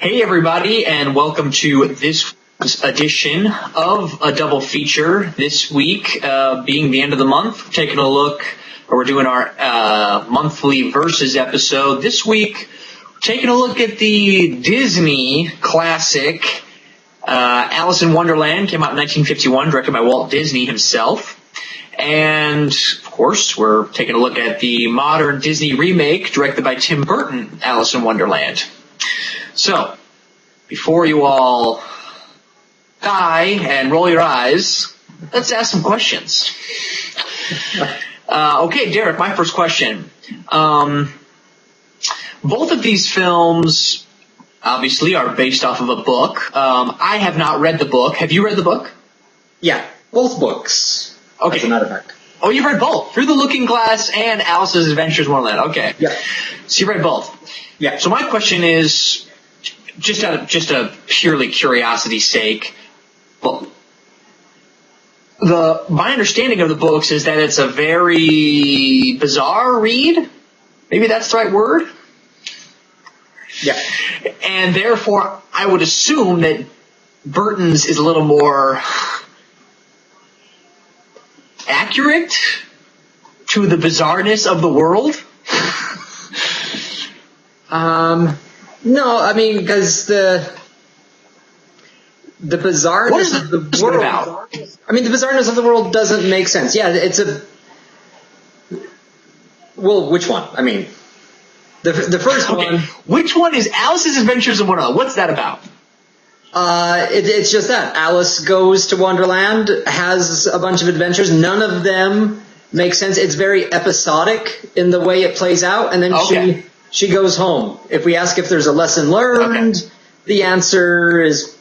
Hey everybody, and welcome to this edition of a double feature. This week, being the end of the month, we're doing our monthly Versus episode. This week, taking a look at the Disney classic, Alice in Wonderland, came out in 1951, directed by Walt Disney himself. And, of course, we're taking a look at the modern Disney remake, directed by Tim Burton, Alice in Wonderland. So, before you all die and roll your eyes, let's ask some questions. Okay, Derek, my first question. Both of these films, obviously, are based off of a book. I have not read the book. Have you read the book? Yeah, both books. Okay. As a matter of fact. Oh, you've read both? Through the Looking Glass and Alice's Adventures in Wonderland. Okay. Yeah. So you read both. Yeah. So my question is, just a purely curiosity's sake, well, my understanding of the books is that it's a very bizarre read. Maybe that's the right word? Yeah. And therefore, I would assume that Burton's is a little more accurate to the bizarreness of the world? No, I mean, because the bizarreness of the world. About? I mean, the bizarreness of the world doesn't make sense. Yeah, it's a. Well, which one? I mean, the first one. Which one is Alice's Adventures in Wonderland? What's that about? It's just that Alice goes to Wonderland, has a bunch of adventures. None of them make sense. It's very episodic in the way it plays out, and then she goes home. If we ask if there's a lesson learned, the answer is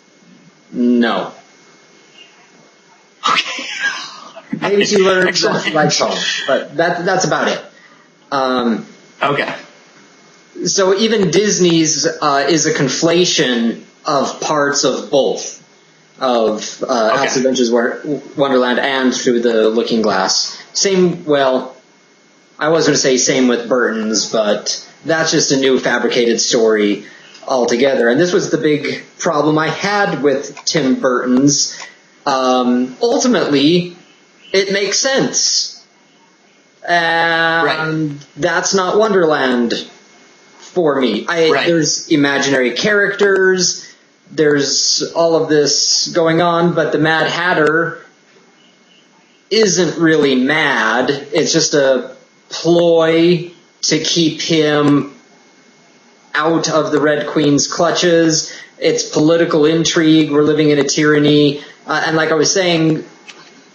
no. Okay. Maybe she learns that she likes home, but that's about it. Okay. So even Disney's is a conflation of parts of both, of Alice's Adventures Wonderland and Through the Looking Glass. I was going to say same with Burton's, but that's just a new fabricated story altogether. And this was the big problem I had with Tim Burton's. Ultimately, it makes sense. And that's not Wonderland for me. There's imaginary characters, there's all of this going on, but the Mad Hatter isn't really mad. It's just a ploy to keep him out of the Red Queen's clutches. It's political intrigue. We're living in a tyranny. And like I was saying,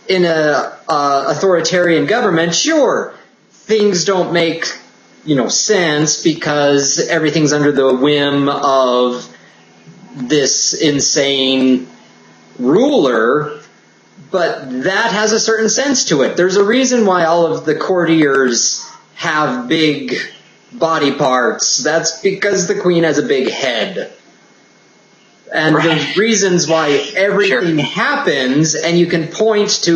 in a authoritarian government, sure, things don't make sense because everything's under the whim of this insane ruler, but that has a certain sense to it. There's a reason why all of the courtiers have big body parts. That's because the queen has a big head. And there's reasons why everything happens, and you can point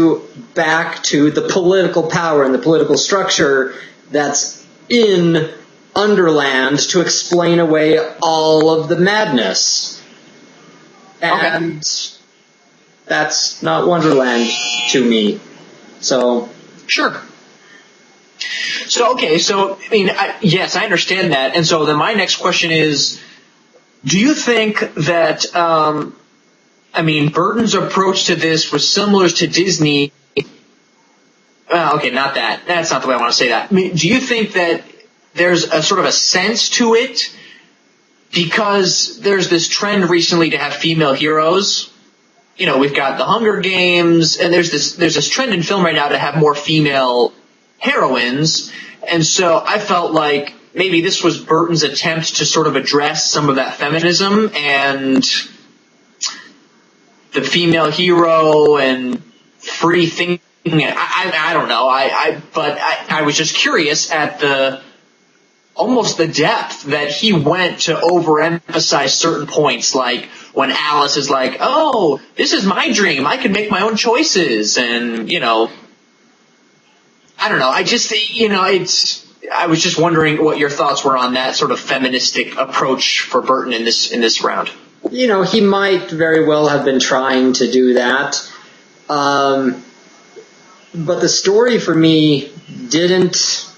back to the political power and the political structure that's in Underland to explain away all of the madness. And that's not Wonderland to me. So. Sure. So, I mean, yes, I understand that. And so then my next question is, do you think that, Burton's approach to this was similar to Disney? Not that. That's not the way I want to say that. I mean, do you think that there's a sort of a sense to it because there's this trend recently to have female heroes? We've got the Hunger Games, and there's this trend in film right now to have more female heroines. And so I felt like maybe this was Burton's attempt to sort of address some of that feminism and the female hero and free thinking. I don't know. But I was just curious at almost the depth that he went to overemphasize certain points, like when Alice is like, "Oh, this is my dream. I can make my own choices," and I don't know. I just it's I was just wondering what your thoughts were on that sort of feministic approach for Burton in this round. You know, he might very well have been trying to do that. But the story for me didn't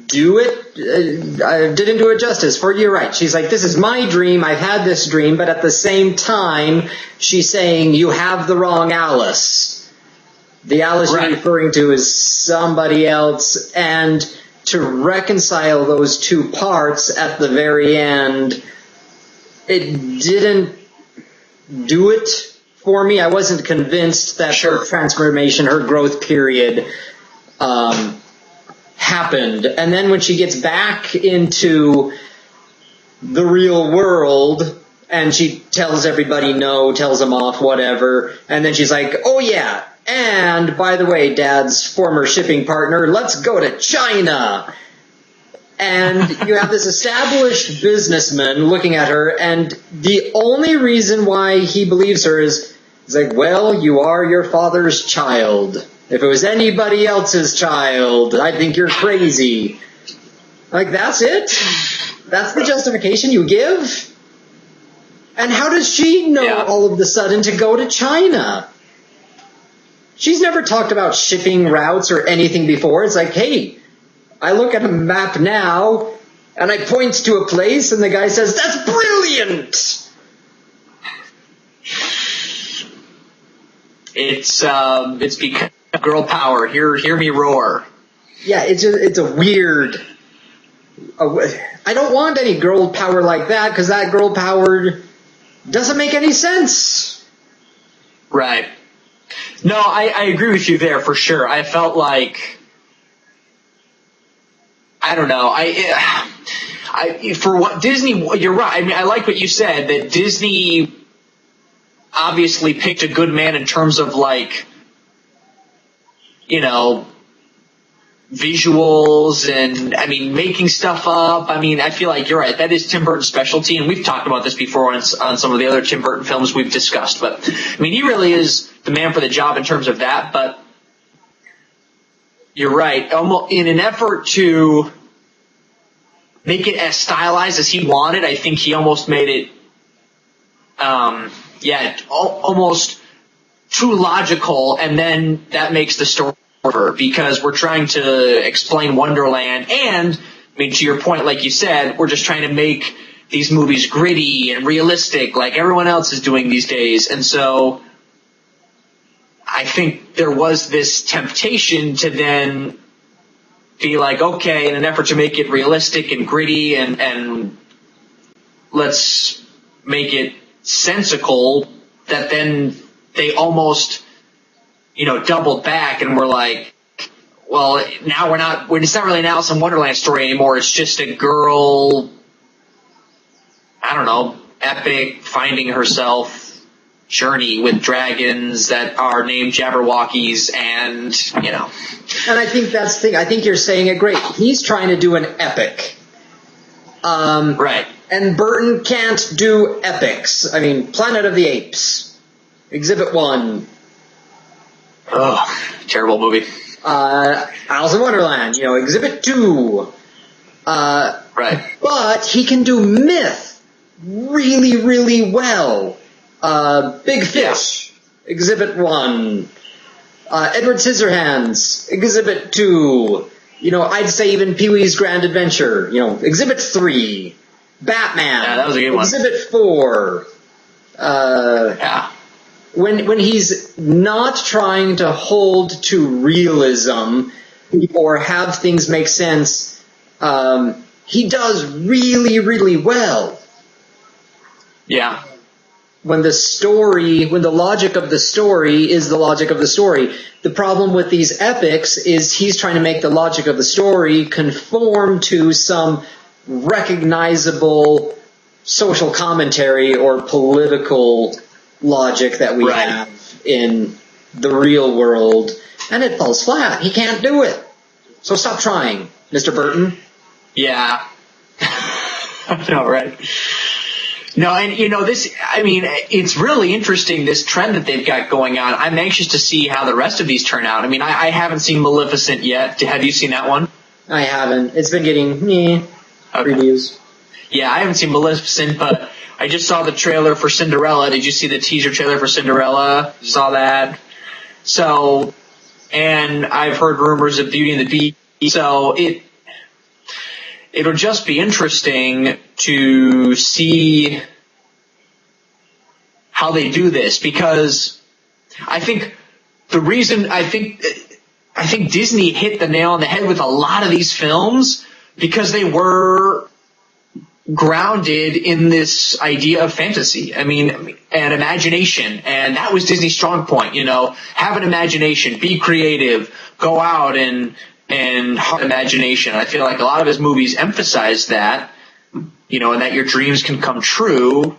do it. Didn't do it justice. You're right. She's like, this is my dream. I've had this dream. But at the same time, she's saying, you have the wrong Alice. The Alice you're referring to is somebody else. And to reconcile those two parts at the very end, it didn't do it for me. I wasn't convinced that her transformation, her growth period, happened. And then when she gets back into the real world and she tells everybody no, tells them off, whatever, and then she's like, oh yeah, and by the way, Dad's former shipping partner, let's go to China. And you have this established businessman looking at her, and the only reason why he believes her is, he's like, well, you are your father's child. If it was anybody else's child, I'd think you're crazy. Like, that's it? That's the justification you give? And how does she know all of a sudden to go to China? She's never talked about shipping routes or anything before. It's like, hey, I look at a map now, and I point to a place, and the guy says, that's brilliant! It's because girl power. Hear me roar. Yeah, it's a weird... I don't want any girl power like that, because that girl power doesn't make any sense. Right. No, I agree with you there for sure. I felt like, I don't know. For what Disney, you're right. I mean, I like what you said, that Disney obviously picked a good man in terms of, like, you know, visuals and, I mean, making stuff up. I mean, I feel like you're right. That is Tim Burton's specialty, and we've talked about this before on some of the other Tim Burton films we've discussed. But, I mean, he really is the man for the job in terms of that. But you're right. Almost in an effort to make it as stylized as he wanted, I think he almost made it, almost too logical, and then that makes the story over, because we're trying to explain Wonderland, and, I mean, to your point, like you said, we're just trying to make these movies gritty and realistic like everyone else is doing these days. And so I think there was this temptation to then be like, okay, in an effort to make it realistic and gritty and let's make it sensical, that then they almost, you know, doubled back and were like, well, now it's not really an Alice in Wonderland story anymore. It's just a girl, I don't know, epic finding herself journey with dragons that are named Jabberwockies, and, you know. And I think that's the thing. I think you're saying it great. He's trying to do an epic. Right. And Burton can't do epics. I mean, Planet of the Apes, Exhibit 1. Oh, terrible movie. Alice in Wonderland, Exhibit 2. Right. But he can do myth really, really well. Big Fish, Exhibit 1. Edward Scissorhands, Exhibit 2. I'd say even Pee-wee's Grand Adventure, Exhibit 3. Batman, that was a good one. Exhibit 4. When he's not trying to hold to realism or have things make sense, he does really, really well. Yeah. When the logic of the story is the logic of the story. The problem with these epics is he's trying to make the logic of the story conform to some recognizable social commentary or political logic that we have in the real world, and it falls flat. He can't do it. So stop trying, Mr. Burton. Yeah. I know, right? No, and it's really interesting, this trend that they've got going on. I'm anxious to see how the rest of these turn out. I mean, I haven't seen Maleficent yet. Have you seen that one? I haven't. It's been getting reviews. Yeah, I haven't seen Maleficent, but I just saw the trailer for Cinderella. Did you see the teaser trailer for Cinderella? Saw that. So, and I've heard rumors of Beauty and the Beast. So it'll just be interesting to see how they do this, because I think Disney hit the nail on the head with a lot of these films because they were grounded in this idea of fantasy. I mean, and imagination. And that was Disney's strong point, have an imagination, be creative, go out and have imagination. I feel like a lot of his movies emphasize that, and that your dreams can come true.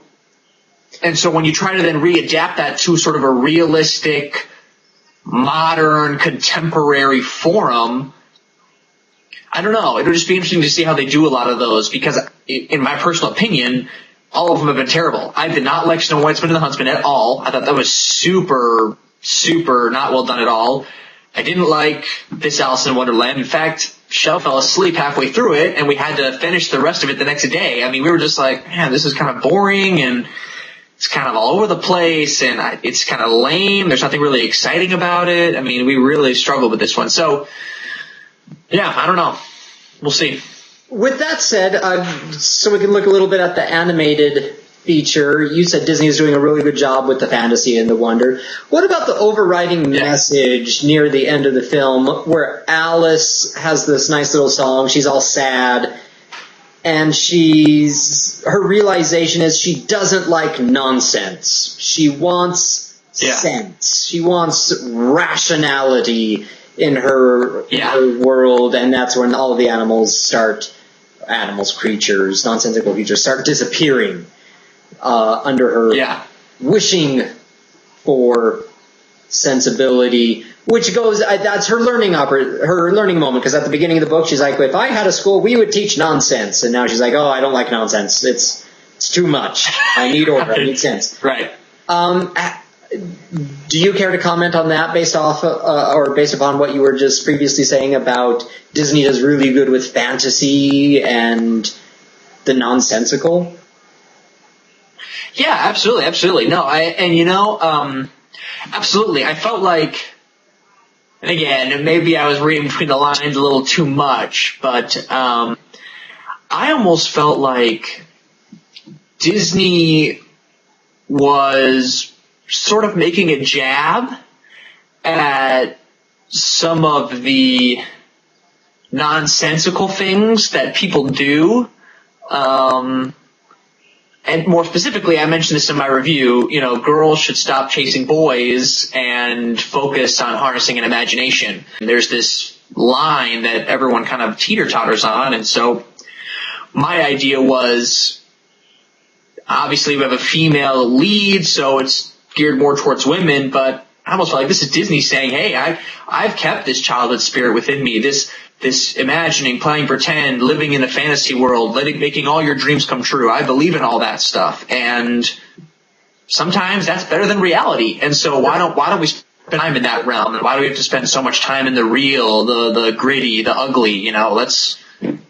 And so when you try to then readapt that to sort of a realistic, modern, contemporary forum, I don't know. It'll just be interesting to see how they do a lot of those, because in my personal opinion, all of them have been terrible. I did not like Snow White's and the Huntsman at all. I thought that was super, super not well done at all. I didn't like this Alice in Wonderland. In fact, Shell fell asleep halfway through it, and we had to finish the rest of it the next day. I mean, we were just like, man, this is kind of boring, and it's kind of all over the place, and it's kind of lame. There's nothing really exciting about it. I mean, we really struggled with this one. So, yeah, I don't know. We'll see. With that said, so we can look a little bit at the animated feature. You said Disney is doing a really good job with the fantasy and the wonder. What about the overriding message near the end of the film, where Alice has this nice little song, she's all sad, and her realization is she doesn't like nonsense. She wants sense. She wants rationality in her world, and that's when all of the creatures, nonsensical creatures, start disappearing under her wishing for sensibility, which goes, that's her learning moment, because at the beginning of the book she's like, if I had a school we would teach nonsense, and now she's like, oh, I don't like nonsense, it's too much, I need order, I need sense. Right. Do you care to comment on that based upon what you were just previously saying about Disney is really good with fantasy and the nonsensical? Yeah, absolutely. No, absolutely. I felt like, and again, maybe I was reading between the lines a little too much, but I almost felt like Disney was sort of making a jab at some of the nonsensical things that people do. And more specifically, I mentioned this in my review, girls should stop chasing boys and focus on harnessing an imagination. And there's this line that everyone kind of teeter-totters on, and so my idea was, obviously we have a female lead, so it's geared more towards women, but I almost felt like this is Disney saying, hey, I've kept this childhood spirit within me, this imagining, playing pretend, living in a fantasy world, making all your dreams come true. I believe in all that stuff, and sometimes that's better than reality. And so why don't we spend time in that realm? And why do we have to spend so much time in the real, the gritty, the ugly?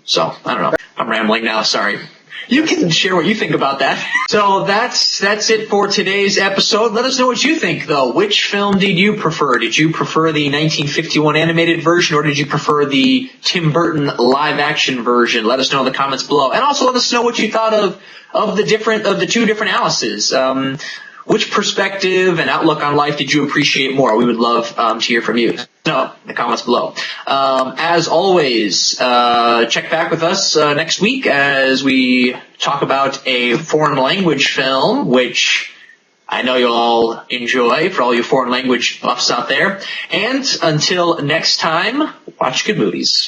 So I don't know. I'm rambling now. Sorry. You can share what you think about that. So that's it for today's episode. Let us know what you think, though. Which film did you prefer? Did you prefer the 1951 animated version, or did you prefer the Tim Burton live-action version? Let us know in the comments below. And also let us know what you thought of the two different Alices. Which perspective and outlook on life did you appreciate more? We would love to hear from you. So, in the comments below. As always, check back with us next week as we talk about a foreign language film, which I know you'll all enjoy for all you foreign language buffs out there. And until next time, watch good movies.